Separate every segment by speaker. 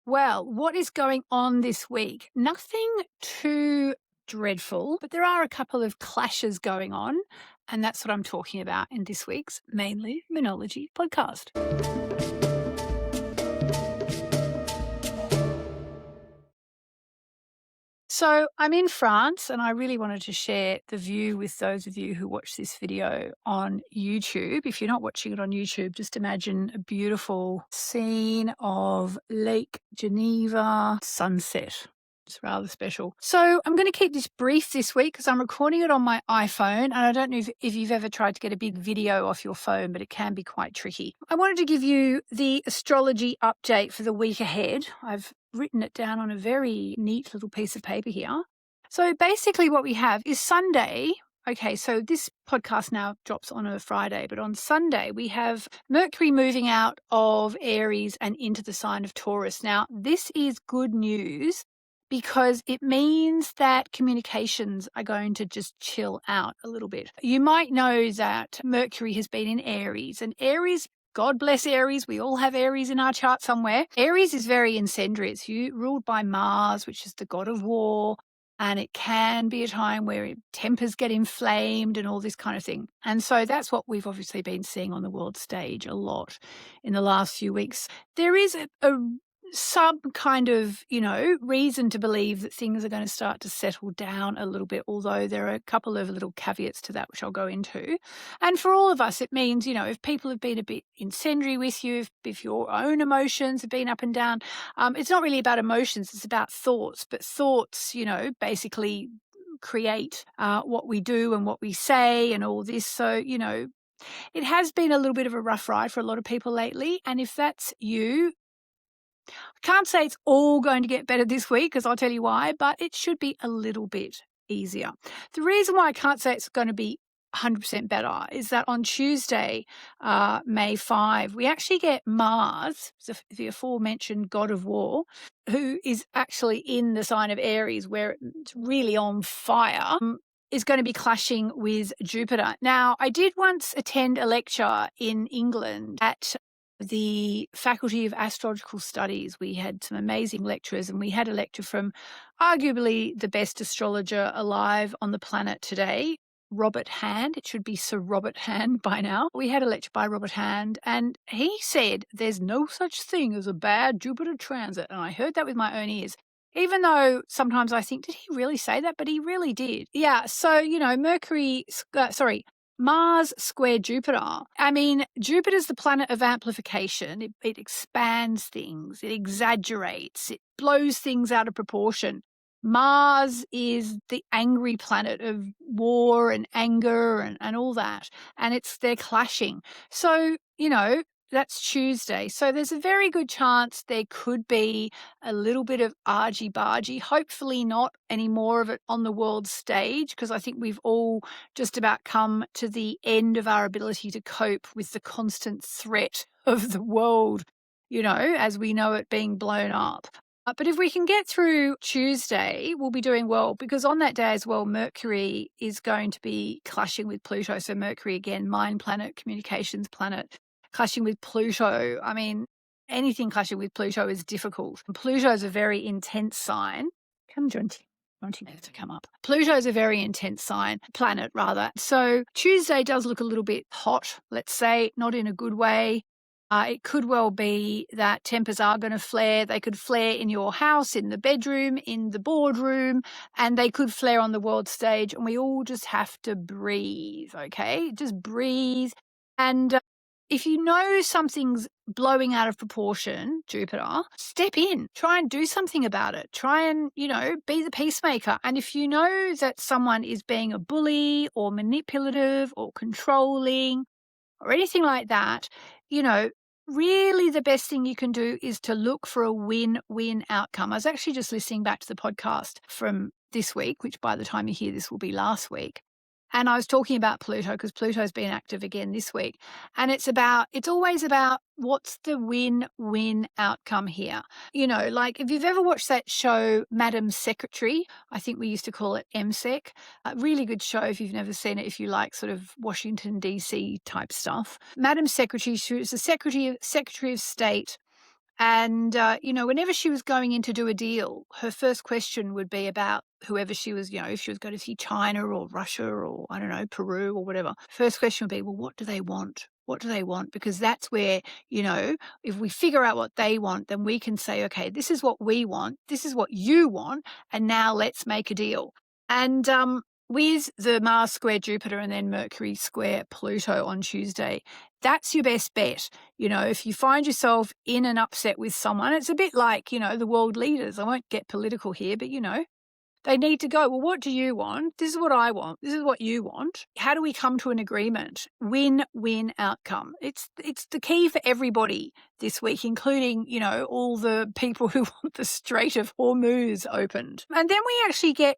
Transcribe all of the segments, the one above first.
Speaker 1: Well, what is going on this week? Nothing too dreadful, but there are a couple of clashes going on, and that's what I'm talking about in this week's Mainly Monology podcast. So I'm in France, and I really wanted to share the view with those of you who watch this video on YouTube. If you're not watching it on YouTube, just imagine a beautiful scene of Lake Geneva sunset. It's rather special. So I'm going to keep this brief this week because I'm recording it on my iPhone, and I don't know if you've ever tried to get a big video off your phone, but it can be quite tricky. I wanted to give you the astrology update for the week ahead. I've written it down on a very neat little piece of paper here. So basically what we have is Sunday. Okay, so this podcast now drops on a Friday, but on Sunday we have Mercury moving out of Aries and into the sign of Taurus. Now, this is good news because it means that communications are going to just chill out a little bit. You might know that Mercury has been in Aries, and Aries, God bless Aries, we all have Aries in our chart somewhere. Aries is very incendiary. It's ruled by Mars, which is the god of war, and it can be a time where tempers get inflamed and all this kind of thing. And so that's what we've obviously been seeing on the world stage a lot in the last few weeks. There is some kind of, reason to believe that things are going to start to settle down a little bit, although there are a couple of little caveats to that, which I'll go into. And for all of us, it means, if people have been a bit incendiary with you, if your own emotions have been up and down, it's not really about emotions, it's about thoughts. But thoughts, basically create what we do and what we say and all this. So, it has been a little bit of a rough ride for a lot of people lately. And if that's you, I can't say it's all going to get better this week because I'll tell you why, but it should be a little bit easier. The reason why I can't say it's going to be 100% better is that on Tuesday, May 5, we actually get Mars, the aforementioned god of war, who is actually in the sign of Aries where it's really on fire, is going to be clashing with Jupiter. Now, I did once attend a lecture in England at the Faculty of Astrological Studies. We had some amazing lecturers, and we had a lecture from arguably the best astrologer alive on the planet today, Robert Hand. It should be Sir Robert Hand by now. We had a lecture by Robert Hand, and he said there's no such thing as a bad Jupiter transit. And I heard that with my own ears. Even though sometimes I think, did he really say that? But he really did. Yeah, so, Mars squared Jupiter. I mean, Jupiter's the planet of amplification. It expands things, it exaggerates, it blows things out of proportion. Mars is the angry planet of war and anger and all that. And they're clashing. So, that's Tuesday. So there's a very good chance there could be a little bit of argy-bargy, hopefully not any more of it on the world stage, because I think we've all just about come to the end of our ability to cope with the constant threat of the world, as we know it being blown up. But if we can get through Tuesday, we'll be doing well, because on that day as well, Mercury is going to be clashing with Pluto. So Mercury, again, mind planet, communications planet, clashing with Pluto. I mean, anything clashing with Pluto is difficult. Pluto is a very intense sign. Come, Jonty. Jonty needs to come up. Pluto is a very intense planet rather. So Tuesday does look a little bit hot, let's say, not in a good way. It could well be that tempers are going to flare. They could flare in your house, in the bedroom, in the boardroom, and they could flare on the world stage. And we all just have to breathe, okay? Just breathe. And if you know something's blowing out of proportion, Jupiter, step in. Try and do something about it. Try and, be the peacemaker. And if you know that someone is being a bully or manipulative or controlling or anything like that, really the best thing you can do is to look for a win-win outcome. I was actually just listening back to the podcast from this week, which by the time you hear this will be last week. And I was talking about Pluto because Pluto's been active again this week. And it's always about what's the win-win outcome here. Like if you've ever watched that show, Madam Secretary, I think we used to call it MSEC, a really good show if you've never seen it, if you like sort of Washington, D.C. type stuff. Madam Secretary, she was the Secretary of State And, whenever she was going in to do a deal, her first question would be about whoever she was, if she was going to see China or Russia or, I don't know, Peru or whatever. First question would be, well, what do they want? What do they want? Because that's where, if we figure out what they want, then we can say, okay, this is what we want. This is what you want. And now let's make a deal. And with the Mars square Jupiter and then Mercury square Pluto on Tuesday, that's your best bet. If you find yourself in an upset with someone, it's a bit like, the world leaders. I won't get political here, but, they need to go, well, what do you want? This is what I want. This is what you want. How do we come to an agreement? Win-win outcome. It's the key for everybody this week, including, all the people who want the Strait of Hormuz opened. And then we actually get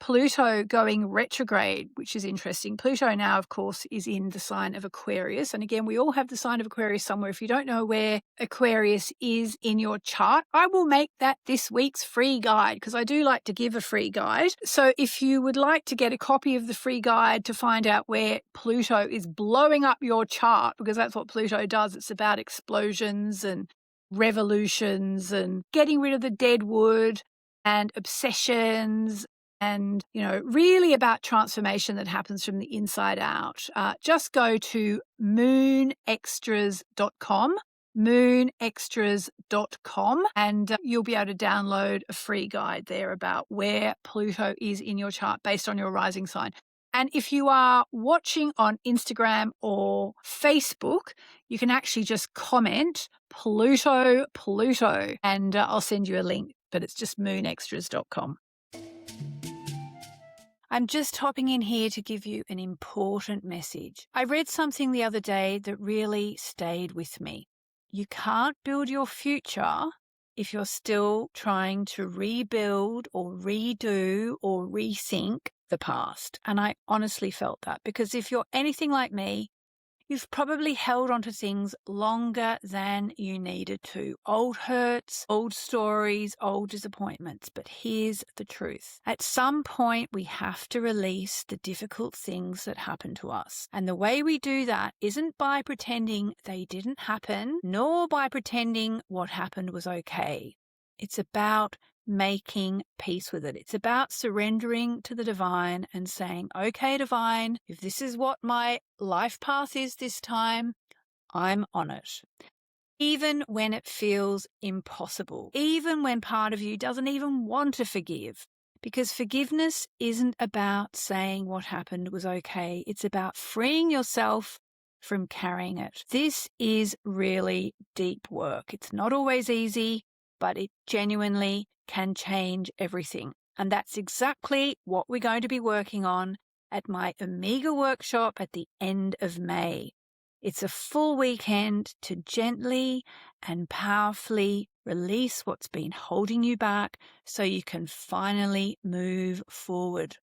Speaker 1: Pluto going retrograde, which is interesting. Pluto now, of course, is in the sign of Aquarius. And again, we all have the sign of Aquarius somewhere. If you don't know where Aquarius is in your chart, I will make that this week's free guide because I do like to give a free guide. So if you would like to get a copy of the free guide to find out where Pluto is blowing up your chart, because that's what Pluto does, it's about explosions and revolutions and getting rid of the dead wood and obsessions and, really about transformation that happens from the inside out. Just go to moonextras.com, moonextras.com, and you'll be able to download a free guide there about where Pluto is in your chart based on your rising sign. And if you are watching on Instagram or Facebook, you can actually just comment Pluto, and I'll send you a link, but it's just moonextras.com. I'm just hopping in here to give you an important message. I read something the other day that really stayed with me. You can't build your future if you're still trying to rebuild or redo or rethink the past. And I honestly felt that because if you're anything like me, you've probably held on to things longer than you needed to. Old hurts, old stories, old disappointments. But here's the truth. At some point, we have to release the difficult things that happen to us. And the way we do that isn't by pretending they didn't happen, nor by pretending what happened was okay. It's about making peace with it. It's about surrendering to the divine and saying, okay, divine, if this is what my life path is this time, I'm on it. Even when it feels impossible, even when part of you doesn't even want to forgive, because forgiveness isn't about saying what happened was okay. It's about freeing yourself from carrying it. This is really deep work. It's not always easy, but it genuinely can change everything. And that's exactly what we're going to be working on at my Omega workshop at the end of May. It's a full weekend to gently and powerfully release what's been holding you back so you can finally move forward.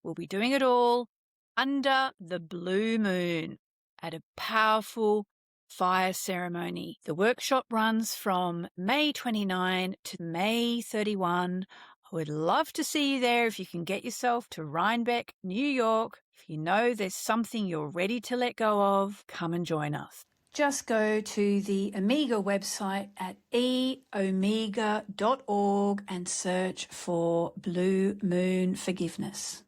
Speaker 1: We'll be doing it all under the blue moon at a powerful fire ceremony. The workshop runs from May 29 to May 31. I would love to see you there if you can get yourself to Rhinebeck, New York. If you know there's something you're ready to let go of, come and join us. Just go to the Omega website at eomega.org and search for Blue Moon Forgiveness.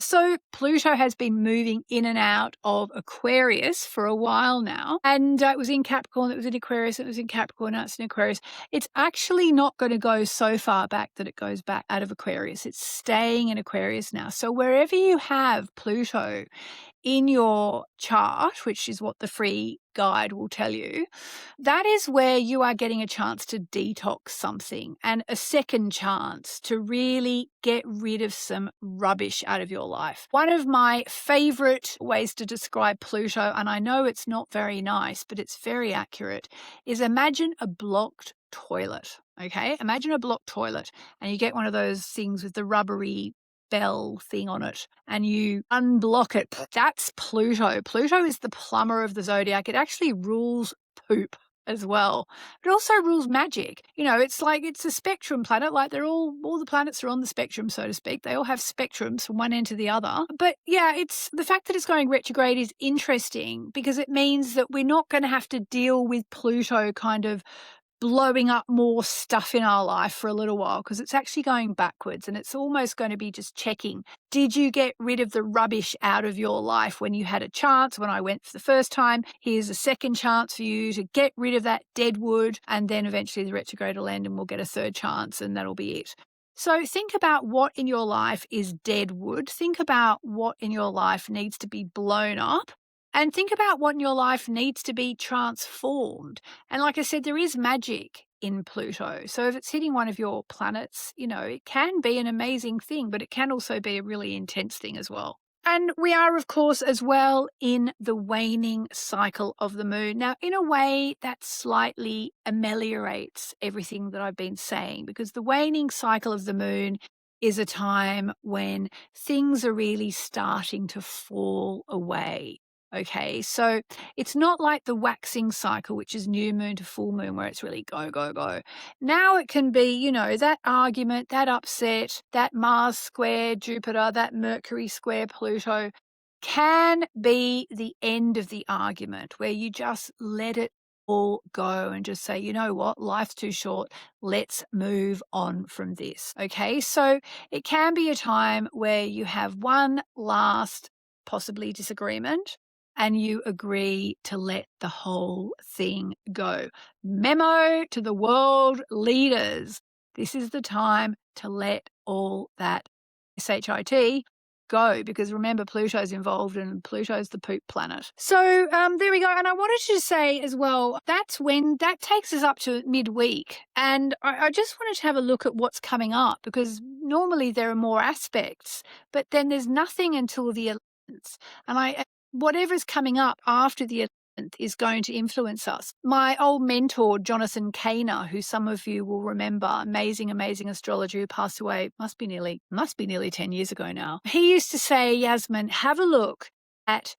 Speaker 1: So Pluto has been moving in and out of Aquarius for a while now. And it was in Capricorn, it was in Aquarius, it was in Capricorn, now it's in Aquarius. It's actually not going to go so far back that it goes back out of Aquarius. It's staying in Aquarius now. So wherever you have Pluto in your chart, which is what the free guide will tell you, that is where you are getting a chance to detox something and a second chance to really get rid of some rubbish out of your life. One of my favorite ways to describe Pluto, and I know it's not very nice, but it's very accurate, is imagine a blocked toilet. Okay, imagine a blocked toilet and you get one of those things with the rubbery bell thing on it and you unblock it. That's Pluto. Pluto is the plumber of the zodiac. It actually rules poop. as well. It also rules magic. It's like it's a spectrum planet, like they're all the planets are on the spectrum, so to speak. They all have spectrums from one end to the other. But yeah, it's the fact that it's going retrograde is interesting because it means that we're not going to have to deal with Pluto kind of blowing up more stuff in our life for a little while, because it's actually going backwards, and it's almost going to be just checking, did you get rid of the rubbish out of your life when you had a chance? When I went for the first time, here's a second chance for you to get rid of that dead wood, and then eventually the retrograde will end and we'll get a third chance, and that'll be it. So think about what in your life is dead wood. Think about what in your life needs to be blown up. And think about what in your life needs to be transformed. And like I said, there is magic in Pluto. So if it's hitting one of your planets, it can be an amazing thing, but it can also be a really intense thing as well. And we are, of course, as well in the waning cycle of the moon. Now, in a way, that slightly ameliorates everything that I've been saying, because the waning cycle of the moon is a time when things are really starting to fall away. Okay, so it's not like the waxing cycle, which is new moon to full moon, where it's really go, go, go. Now it can be, that argument, that upset, that Mars square Jupiter, that Mercury square Pluto can be the end of the argument, where you just let it all go and just say, you know what, life's too short. Let's move on from this. Okay, so it can be a time where you have one last possibly disagreement, and you agree to let the whole thing go. Memo to the world leaders. This is the time to let all that SHIT go, because remember, Pluto's involved and Pluto's the poop planet. So there we go. And I wanted to say as well, that's when that takes us up to midweek. And I just wanted to have a look at what's coming up, because normally there are more aspects, but then there's nothing until the 11th. And whatever's coming up after the 11th is going to influence us. My old mentor, Jonathan Kaner, who some of you will remember, amazing astrologer who passed away, must be nearly 10 years ago now. He used to say, Yasmin, have a look at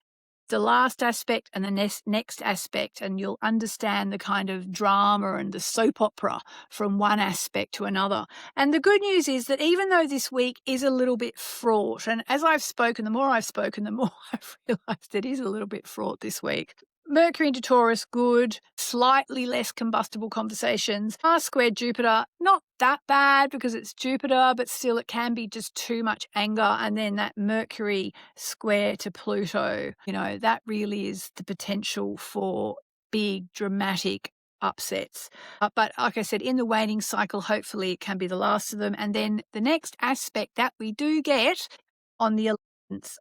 Speaker 1: the last aspect and the next aspect, and you'll understand the kind of drama and the soap opera from one aspect to another. And the good news is that even though this week is a little bit fraught, and as I've spoken, the more I've spoken, the more I've realised it is a little bit fraught this week. Mercury into Taurus, good. Slightly less combustible conversations. Mars squared Jupiter, not that bad because it's Jupiter, but still it can be just too much anger. And then that Mercury square to Pluto, that really is the potential for big, dramatic upsets. But like I said, in the waning cycle, hopefully it can be the last of them. And then the next aspect that we do get on the 11th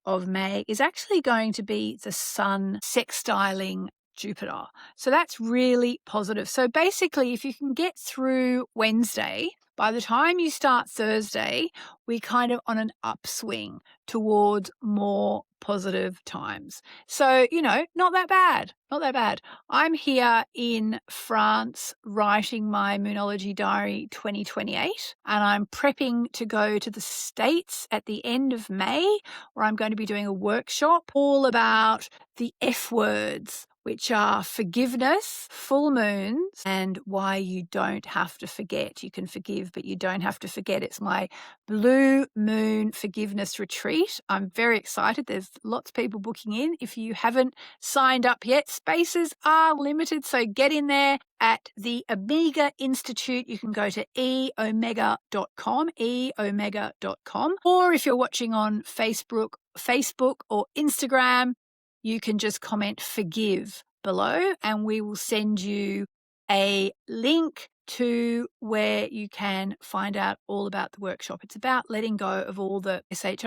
Speaker 1: of May is actually going to be the Sun sextiling Jupiter. So that's really positive. So basically, if you can get through Wednesday, by the time you start Thursday, we're kind of on an upswing towards more positive times. So, not that bad. Not that bad. I'm here in France writing my Moonology Diary 2028, and I'm prepping to go to the States at the end of May, where I'm going to be doing a workshop all about the F words, which are forgiveness, full moons, and why you don't have to forget. You can forgive, but you don't have to forget. It's my Blue Moon Forgiveness Retreat. I'm very excited. There's lots of people booking in. If you haven't signed up yet, spaces are limited, so get in there. At the Omega Institute, you can go to eomega.com, eomega.com, or if you're watching on Facebook or Instagram, you can just comment forgive below, and we will send you a link to where you can find out all about the workshop. It's about letting go of all the SHIT,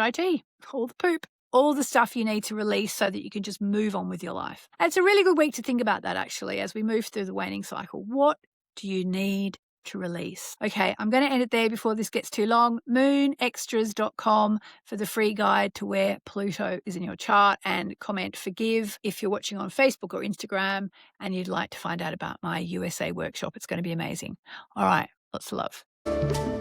Speaker 1: all the poop, all the stuff you need to release so that you can just move on with your life. And it's a really good week to think about that, actually, as we move through the waning cycle. What do you need to release? Okay, I'm going to end it there before this gets too long. moonextras.com for the free guide to where Pluto is in your chart, and comment forgive if you're watching on Facebook or Instagram and you'd like to find out about my USA workshop. It's going to be amazing. All right, lots of love.